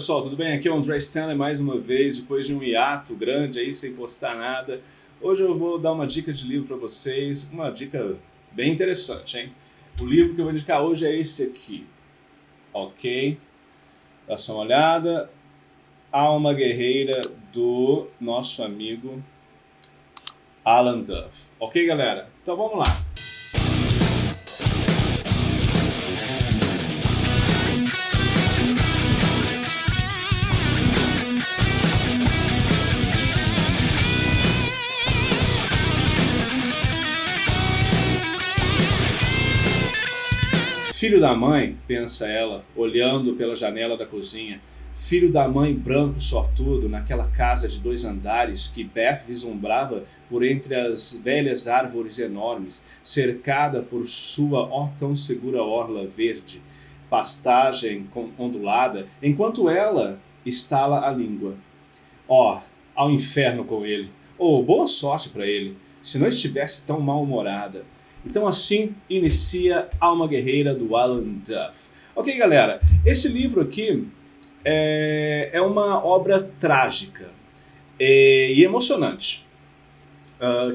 Pessoal, tudo bem? Aqui é o André Stanley mais uma vez, depois de um hiato grande aí sem postar nada. Hoje eu vou dar uma dica de livro para vocês, uma dica bem interessante, hein? O livro que eu vou indicar hoje é esse aqui, ok? Dá só uma olhada. Alma Guerreira, do nosso amigo Alan Duff. Ok, galera? Então vamos lá. Filho da mãe, pensa ela, olhando pela janela da cozinha. Filho da mãe branco sortudo, naquela casa de 2 andares que Beth vislumbrava por entre as velhas árvores enormes, cercada por sua ó tão segura orla verde, pastagem ondulada, enquanto ela estala a língua. Ao inferno com ele! Boa sorte para ele, se não estivesse tão mal-humorada. Então assim inicia Alma Guerreira, do Alan Duff. Ok, galera, esse livro aqui é uma obra trágica e emocionante,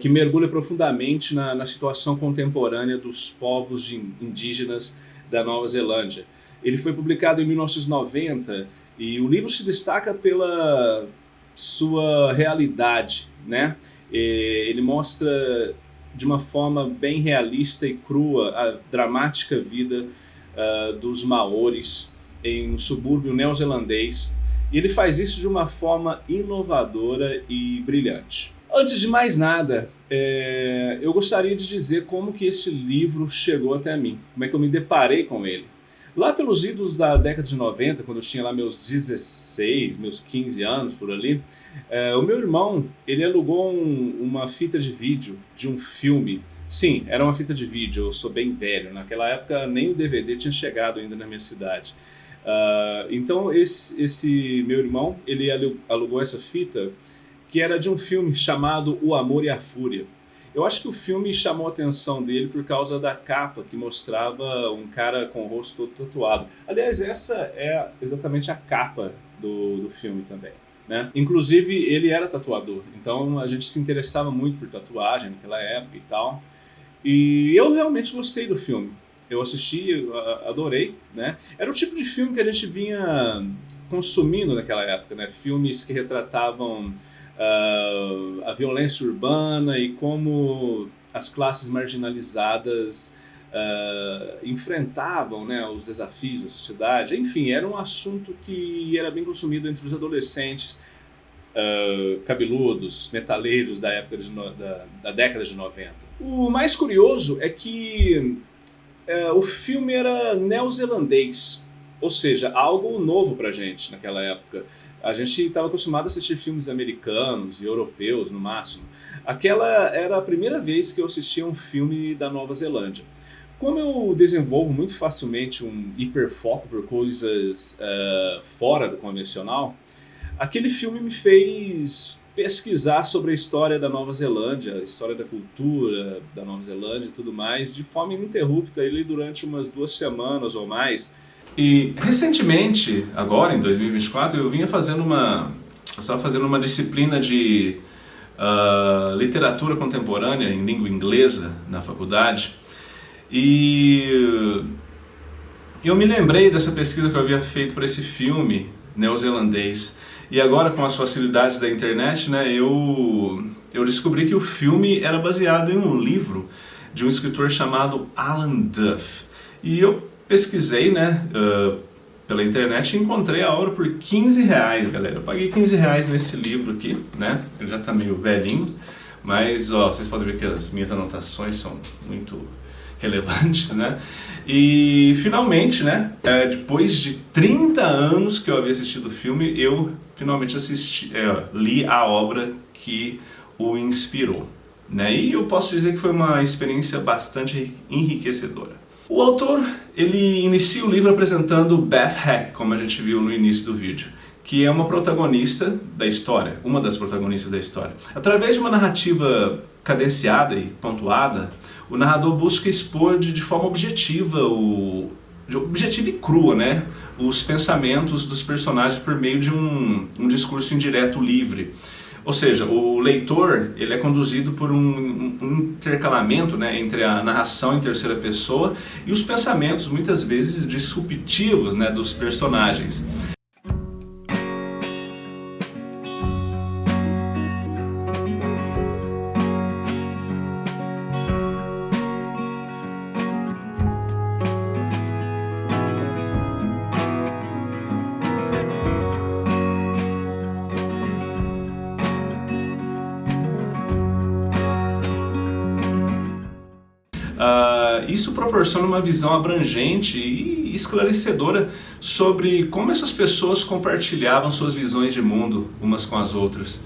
que mergulha profundamente na situação contemporânea dos povos indígenas da Nova Zelândia. Ele foi publicado em 1990 e o livro se destaca pela sua realidade, né? Ele mostra de uma forma bem realista e crua a dramática vida dos maoris em um subúrbio neozelandês, e ele faz isso de uma forma inovadora e brilhante. Antes de mais nada, eu gostaria de dizer como que esse livro chegou até mim, como é que eu me deparei com ele. Lá pelos idos da década de 90, quando eu tinha lá meus 16, meus 15 anos por ali, o meu irmão, ele alugou uma fita de vídeo de um filme. Sim, era uma fita de vídeo, eu sou bem velho, naquela época nem o DVD tinha chegado ainda na minha cidade. Então esse meu irmão, ele alugou essa fita, que era de um filme chamado O Amor e a Fúria. Eu acho que o filme chamou a atenção dele por causa da capa, que mostrava um cara com o rosto todo tatuado. Aliás, essa é exatamente a capa do filme também, né? Inclusive, ele era tatuador, então a gente se interessava muito por tatuagem naquela época e tal. E eu realmente gostei do filme. Eu assisti, adorei, né? Era o tipo de filme que a gente vinha consumindo naquela época, né? Filmes que retratavam a violência urbana e como as classes marginalizadas enfrentavam, né, os desafios da sociedade. Enfim, era um assunto que era bem consumido entre os adolescentes cabeludos, metaleiros da época da década de 90. O mais curioso é que o filme era neozelandês, ou seja, algo novo pra gente naquela época. A gente estava acostumado a assistir filmes americanos e europeus, no máximo. Aquela era a primeira vez que eu assistia um filme da Nova Zelândia. Como eu desenvolvo muito facilmente um hiperfoco por coisas fora do convencional, aquele filme me fez pesquisar sobre a história da Nova Zelândia, a história da cultura da Nova Zelândia e tudo mais, de forma ininterrupta, ali durante umas 2 semanas ou mais. E recentemente, agora em 2024, eu estava fazendo uma disciplina de literatura contemporânea em língua inglesa na faculdade, e eu me lembrei dessa pesquisa que eu havia feito para esse filme neozelandês. E agora, com as facilidades da internet, né, eu descobri que o filme era baseado em um livro de um escritor chamado Alan Duff. E eu pesquisei, né, pela internet e encontrei a obra por R$15, galera. Eu paguei R$15 nesse livro aqui, né? Ele já tá meio velhinho, mas vocês podem ver que as minhas anotações são muito relevantes, né? E finalmente, né, depois de 30 anos que eu havia assistido o filme, eu finalmente li a obra que o inspirou, né? E eu posso dizer que foi uma experiência bastante enriquecedora. O autor, ele inicia o livro apresentando Beth Heck, como a gente viu no início do vídeo, que é uma protagonista da história, uma das protagonistas da história. Através de uma narrativa cadenciada e pontuada, o narrador busca expor de forma objetiva e crua, né, os pensamentos dos personagens por meio de um discurso indireto livre. Ou seja, o leitor ele é conduzido por um intercalamento, né, entre a narração em terceira pessoa e os pensamentos, muitas vezes disruptivos, né, dos personagens. Isso proporciona uma visão abrangente e esclarecedora sobre como essas pessoas compartilhavam suas visões de mundo umas com as outras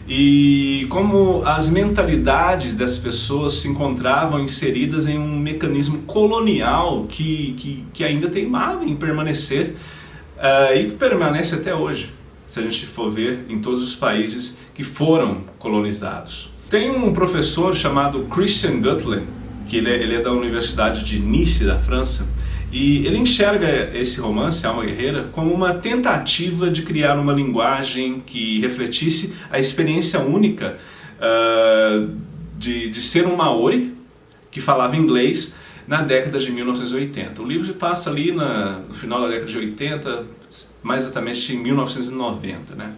e como as mentalidades dessas pessoas se encontravam inseridas em um mecanismo colonial que ainda teimava em permanecer e que permanece até hoje, se a gente for ver em todos os países que foram colonizados. Tem um professor chamado Christian Guttler, que ele é da Universidade de Nice, da França, e ele enxerga esse romance, Alma Guerreira, como uma tentativa de criar uma linguagem que refletisse a experiência única de ser um maori que falava inglês na década de 1980. O livro se passa ali no final da década de 80, mais exatamente em 1990, né?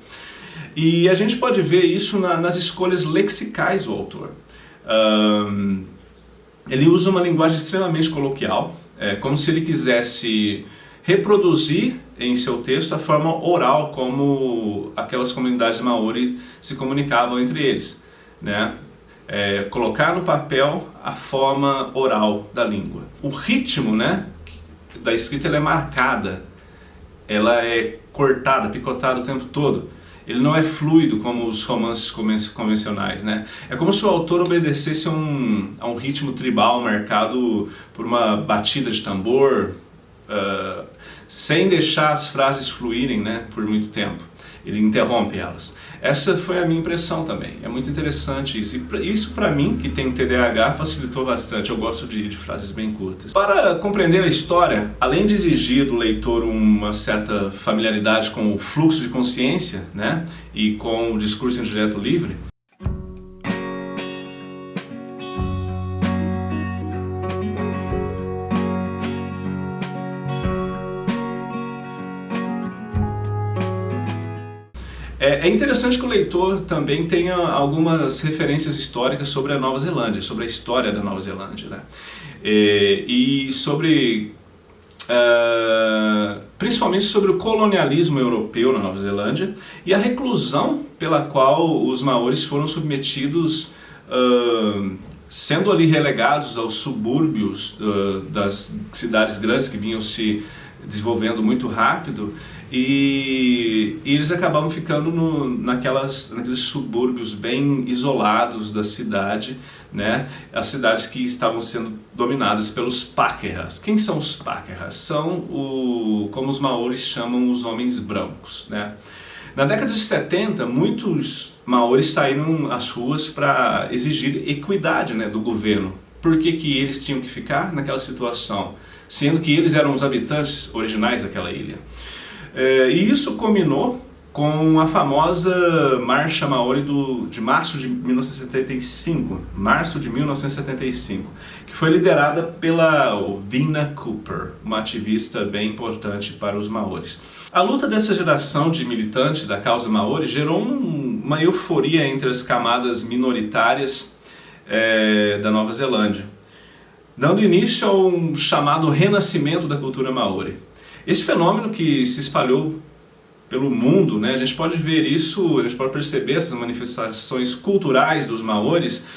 E a gente pode ver isso nas escolhas lexicais do autor. Ele usa uma linguagem extremamente coloquial, como se ele quisesse reproduzir em seu texto a forma oral como aquelas comunidades maori se comunicavam entre eles, né? Colocar no papel a forma oral da língua. O ritmo, né, da escrita ela é marcada, ela é cortada, picotada o tempo todo. Ele não é fluido como os romances convencionais, né? É como se o autor obedecesse a um ritmo tribal marcado por uma batida de tambor, sem deixar as frases fluírem, né, por muito tempo. Ele interrompe elas. Essa foi a minha impressão também. É muito interessante isso. E isso para mim, que tem TDAH, facilitou bastante. Eu gosto de frases bem curtas. Para compreender a história, além de exigir do leitor uma certa familiaridade com o fluxo de consciência, né, e com o discurso indireto livre, é interessante que o leitor também tenha algumas referências históricas sobre a Nova Zelândia, sobre a história da Nova Zelândia, né? E sobre, principalmente sobre o colonialismo europeu na Nova Zelândia e a reclusão pela qual os maoris foram submetidos, sendo ali relegados aos subúrbios das cidades grandes que vinham se desenvolvendo muito rápido. E eles acabavam ficando naqueles subúrbios bem isolados da cidade, né? As cidades que estavam sendo dominadas pelos Paquehas. Quem são os Paquehas? São, como os maoris chamam, os homens brancos, né? Na década de 70, muitos maoris saíram às ruas para exigir equidade, né, do governo. Por que eles tinham que ficar naquela situação, sendo que eles eram os habitantes originais daquela ilha? E isso culminou com a famosa Marcha Maori de março de 1975, que foi liderada pela Vina Cooper, uma ativista bem importante para os maoris. A luta dessa geração de militantes da causa maori gerou uma euforia entre as camadas minoritárias da Nova Zelândia, dando início a um chamado renascimento da cultura maori. Esse fenômeno que se espalhou pelo mundo, né, a gente pode ver isso, a gente pode perceber essas manifestações culturais dos maoris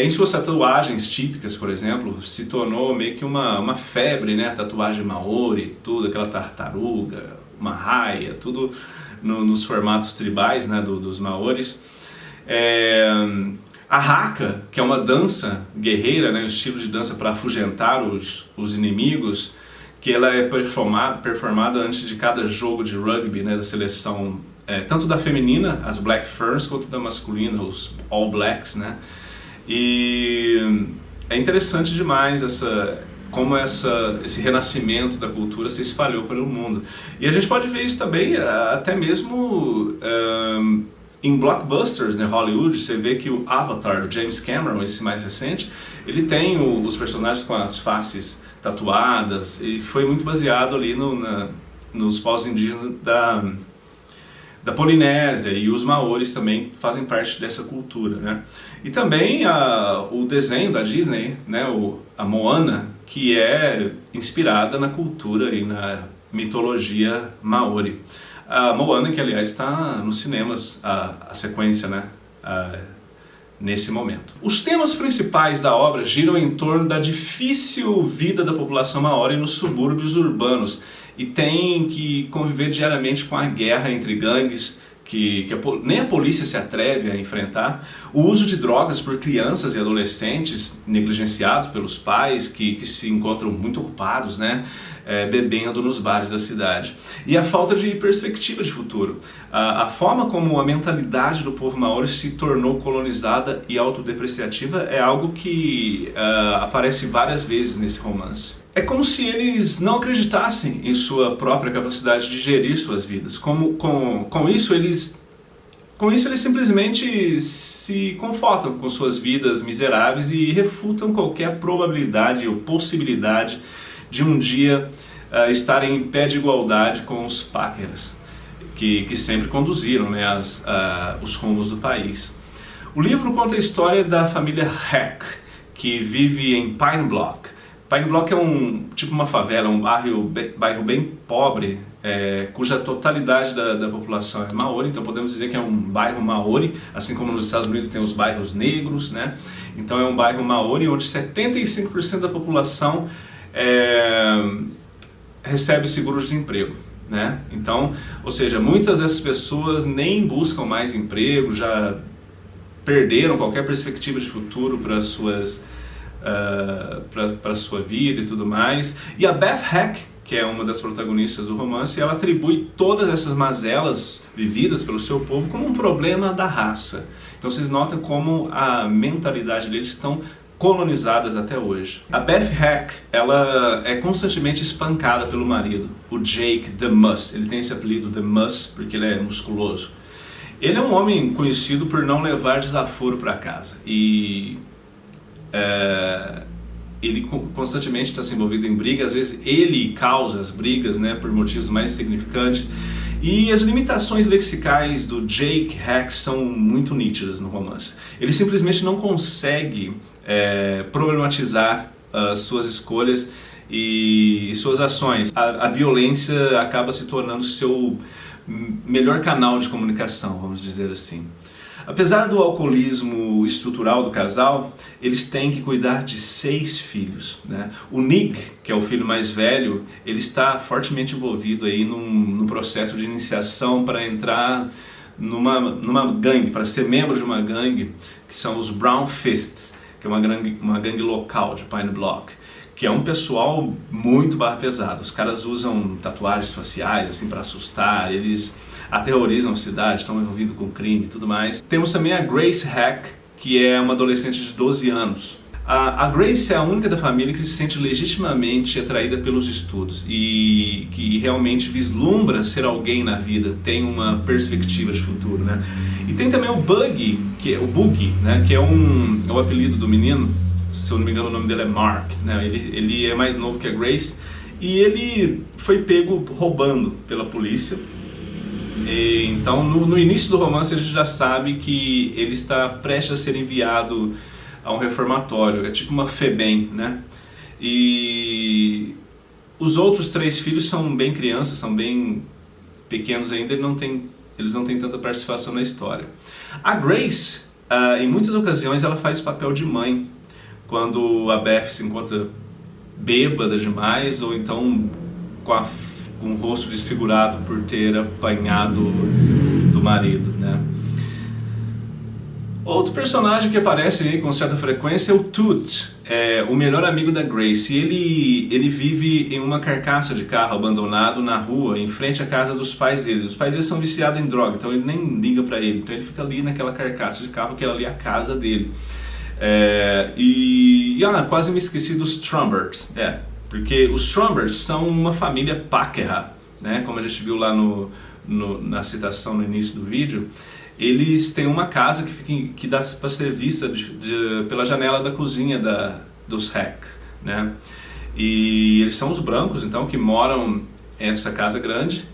em suas tatuagens típicas, por exemplo, se tornou meio que uma febre, né, a tatuagem maori, tudo, aquela tartaruga, uma raia, tudo nos formatos tribais, né, dos maoris. A haka, que é uma dança guerreira, né, um estilo de dança para afugentar os inimigos, que ela é performada antes de cada jogo de rugby, né, da seleção, tanto da feminina, as Black Ferns, quanto da masculina, os All Blacks, né? E é interessante demais como esse renascimento da cultura se espalhou pelo mundo. E a gente pode ver isso também até mesmo em blockbusters, né, Hollywood. Você vê que o Avatar, do James Cameron, esse mais recente, ele tem os personagens com as faces tatuadas, e foi muito baseado ali nos povos indígenas da Polinésia, e os maoris também fazem parte dessa cultura, né? E também o desenho da Disney, né, a Moana, que é inspirada na cultura e na mitologia maori. A Moana, que aliás está nos cinemas, a sequência, né, nesse momento. Os temas principais da obra giram em torno da difícil vida da população maori nos subúrbios urbanos, e tem que conviver diariamente com a guerra entre gangues, que nem a polícia se atreve a enfrentar, o uso de drogas por crianças e adolescentes negligenciados pelos pais, que se encontram muito ocupados, né, bebendo nos bares da cidade, e a falta de perspectiva de futuro. A forma como a mentalidade do povo maori se tornou colonizada e autodepreciativa é algo que aparece várias vezes nesse romance. É como se eles não acreditassem em sua própria capacidade de gerir suas vidas. Com isso eles simplesmente se confortam com suas vidas miseráveis e refutam qualquer probabilidade ou possibilidade de um dia estarem em pé de igualdade com os Pakeha, que sempre conduziram, né, os rumos do país. O livro conta a história da família Heck, que vive em Pine Block. Pine Block é tipo uma favela, um bairro bem pobre, cuja totalidade da população é maori, então podemos dizer que é um bairro maori, assim como nos Estados Unidos tem os bairros negros, né? Então é um bairro maori onde 75% da população recebe seguro-desemprego, né? Então, ou seja, muitas dessas pessoas nem buscam mais emprego, já perderam qualquer perspectiva de futuro para para sua vida e tudo mais. E a Beth Heck, que é uma das protagonistas do romance, ela atribui todas essas mazelas vividas pelo seu povo como um problema da raça. Então vocês notam como a mentalidade deles estão colonizadas até hoje. A Beth Heck, ela é constantemente espancada pelo marido, o Jake The Muss. Ele tem esse apelido The Muss porque ele é musculoso. Ele é um homem conhecido por não levar desaforo para casa, e ele constantemente está se envolvido em brigas. Às vezes ele causa as brigas, né, por motivos mais significantes, e as limitações lexicais do Jake Heck são muito nítidas no romance. Ele simplesmente não consegue problematizar as suas escolhas e suas ações. A violência acaba se tornando seu melhor canal de comunicação, vamos dizer assim. Apesar do alcoolismo estrutural do casal, eles têm que cuidar de 6 filhos, né? O Nig, que é o filho mais velho, ele está fortemente envolvido aí num processo de iniciação para entrar numa gangue, para ser membro de uma gangue, que são os Brown Fists, que é uma gangue local de Pine Block, que é um pessoal muito barra pesada. Os caras usam tatuagens faciais assim para assustar, eles aterrorizam a cidade, estão envolvidos com crime e tudo mais. Temos também a Grace Heck, que é uma adolescente de 12 anos. A Grace é a única da família que se sente legitimamente atraída pelos estudos e que realmente vislumbra ser alguém na vida, tem uma perspectiva de futuro, né? E tem também o Boogie, né, que é o apelido do menino. Se eu não me engano, o nome dele é Mark, né? Ele é mais novo que a Grace, e ele foi pego roubando pela polícia. Então, no início do romance, a gente já sabe que ele está prestes a ser enviado a um reformatório. É tipo uma FEBEM, né? E os outros 3 filhos são bem crianças, são bem pequenos ainda, eles não têm tanta participação na história. A Grace, em muitas ocasiões, ela faz o papel de mãe, quando a Beth se encontra bêbada demais, ou então com o rosto desfigurado por ter apanhado do marido, né? Outro personagem que aparece aí com certa frequência é o Toot, o melhor amigo da Grace. Ele vive em uma carcaça de carro abandonado na rua, em frente à casa dos pais dele. Os pais dele são viciados em droga, então ele nem liga pra ele. Então ele fica ali naquela carcaça de carro, que é ali a casa dele. Quase me esqueci dos Trumbers, porque os Trumbers são uma família Paquerá, né? Como a gente viu lá na citação no início do vídeo. Eles têm uma casa que dá para ser vista pela janela da cozinha dos Heck, né? E eles são os brancos, então, que moram nessa casa grande.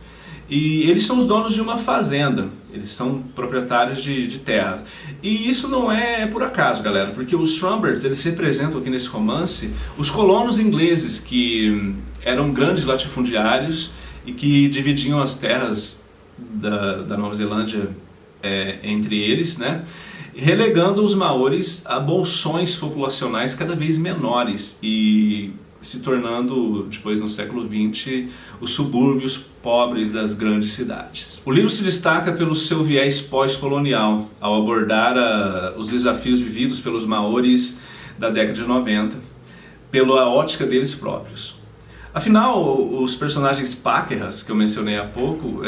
E eles são os donos de uma fazenda, eles são proprietários de terra. E isso não é por acaso, galera, porque os Trumbers, eles representam aqui nesse romance os colonos ingleses que eram grandes latifundiários e que dividiam as terras da Nova Zelândia entre eles, né? Relegando os maoris a bolsões populacionais cada vez menores e se tornando, depois no século XX, os subúrbios pobres das grandes cidades. O livro se destaca pelo seu viés pós-colonial, ao abordar os desafios vividos pelos maoris da década de 90, pela ótica deles próprios. Afinal, os personagens Paquerás, que eu mencionei há pouco,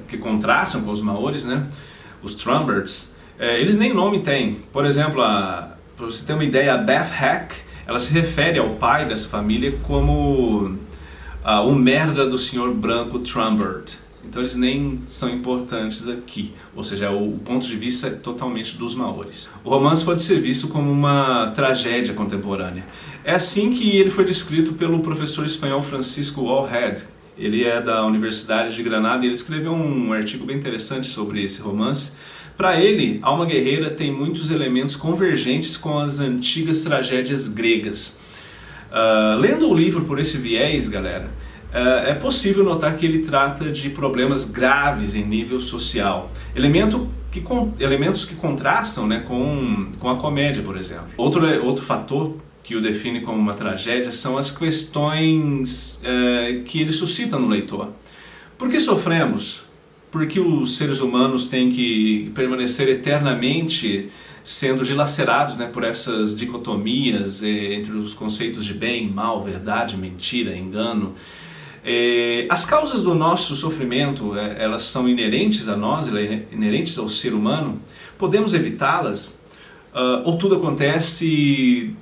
que contrastam com os maoris, né, os Trumbers, eles nem nome têm. Por exemplo, para você ter uma ideia, a Beth Heck, ela se refere ao pai dessa família como o merda do senhor branco Trumbert. Então eles nem são importantes aqui, ou seja, o ponto de vista é totalmente dos maoris. O romance pode ser visto como uma tragédia contemporânea. É assim que ele foi descrito pelo professor espanhol Francisco Wallhead. Ele é da Universidade de Granada e ele escreveu um artigo bem interessante sobre esse romance. Para ele, Alma Guerreira tem muitos elementos convergentes com as antigas tragédias gregas. Lendo o livro por esse viés, galera, é possível notar que ele trata de problemas graves em nível social. Elementos que contrastam, né, com a comédia, por exemplo. Outro fator que o define como uma tragédia são as questões que ele suscita no leitor. Por que sofremos? Por que os seres humanos têm que permanecer eternamente sendo dilacerados, né, por essas dicotomias entre os conceitos de bem, mal, verdade, mentira, engano? As causas do nosso sofrimento, elas são inerentes a nós, inerentes ao ser humano? Podemos evitá-las? Ou tudo acontece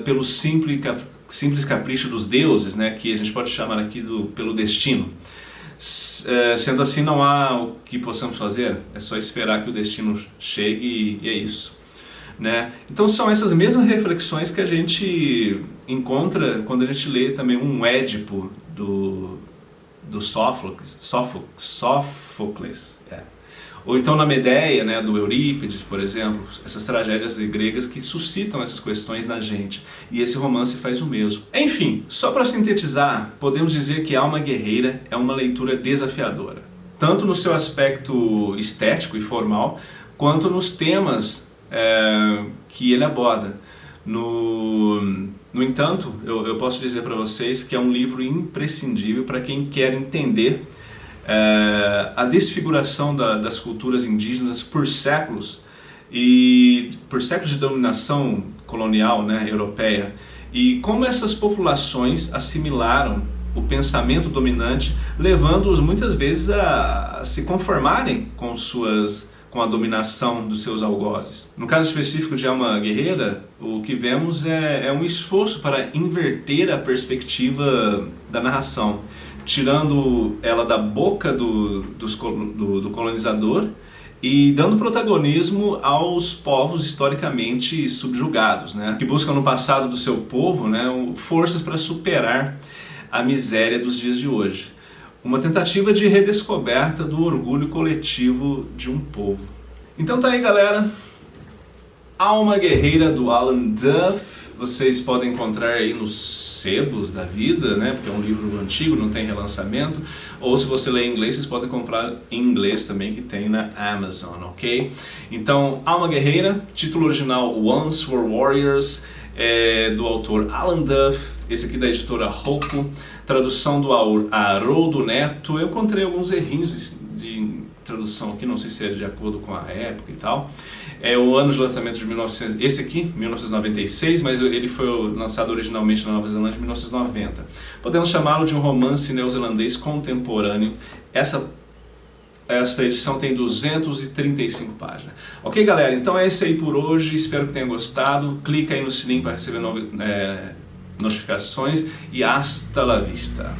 pelo simples capricho dos deuses, né, que a gente pode chamar aqui pelo destino? Sendo assim, não há o que possamos fazer, é só esperar que o destino chegue e é isso, né? Então são essas mesmas reflexões que a gente encontra quando a gente lê também um Édipo do Sófocles. Ou então na Medéia, né, do Eurípides, por exemplo, essas tragédias gregas que suscitam essas questões na gente. E esse romance faz o mesmo. Enfim, só para sintetizar, podemos dizer que Alma Guerreira é uma leitura desafiadora, tanto no seu aspecto estético e formal, quanto nos temas que ele aborda. No entanto, eu posso dizer para vocês que é um livro imprescindível para quem quer entender a desfiguração das culturas indígenas por séculos de dominação colonial, né, europeia, e como essas populações assimilaram o pensamento dominante, levando-os muitas vezes a se conformarem com a dominação dos seus algozes. No caso específico de Alma Guerreira, o que vemos é um esforço para inverter a perspectiva da narração, tirando ela da boca do colonizador e dando protagonismo aos povos historicamente subjugados, né, que buscam no passado do seu povo, né, forças para superar a miséria dos dias de hoje. Uma tentativa de redescoberta do orgulho coletivo de um povo. Então tá aí, galera, Alma Guerreira do Alan Duff. Vocês podem encontrar aí nos sebos da vida, né? Porque é um livro antigo, não tem relançamento. Ou se você lê em inglês, vocês podem comprar em inglês também, que tem na Amazon, ok? Então, Alma Guerreira, título original Once Were Warriors, do autor Alan Duff, esse aqui da editora Rocco, tradução do Haroldo Neto. Eu encontrei alguns errinhos de tradução aqui, não sei se é de acordo com a época e tal. O ano de lançamento de 1996, mas ele foi lançado originalmente na Nova Zelândia em 1990. Podemos chamá-lo de um romance neozelandês contemporâneo. Essa Esta edição tem 235 páginas. Ok, galera? Então é isso aí por hoje. Espero que tenham gostado. Clica aí no sininho para receber notificações. E hasta la vista.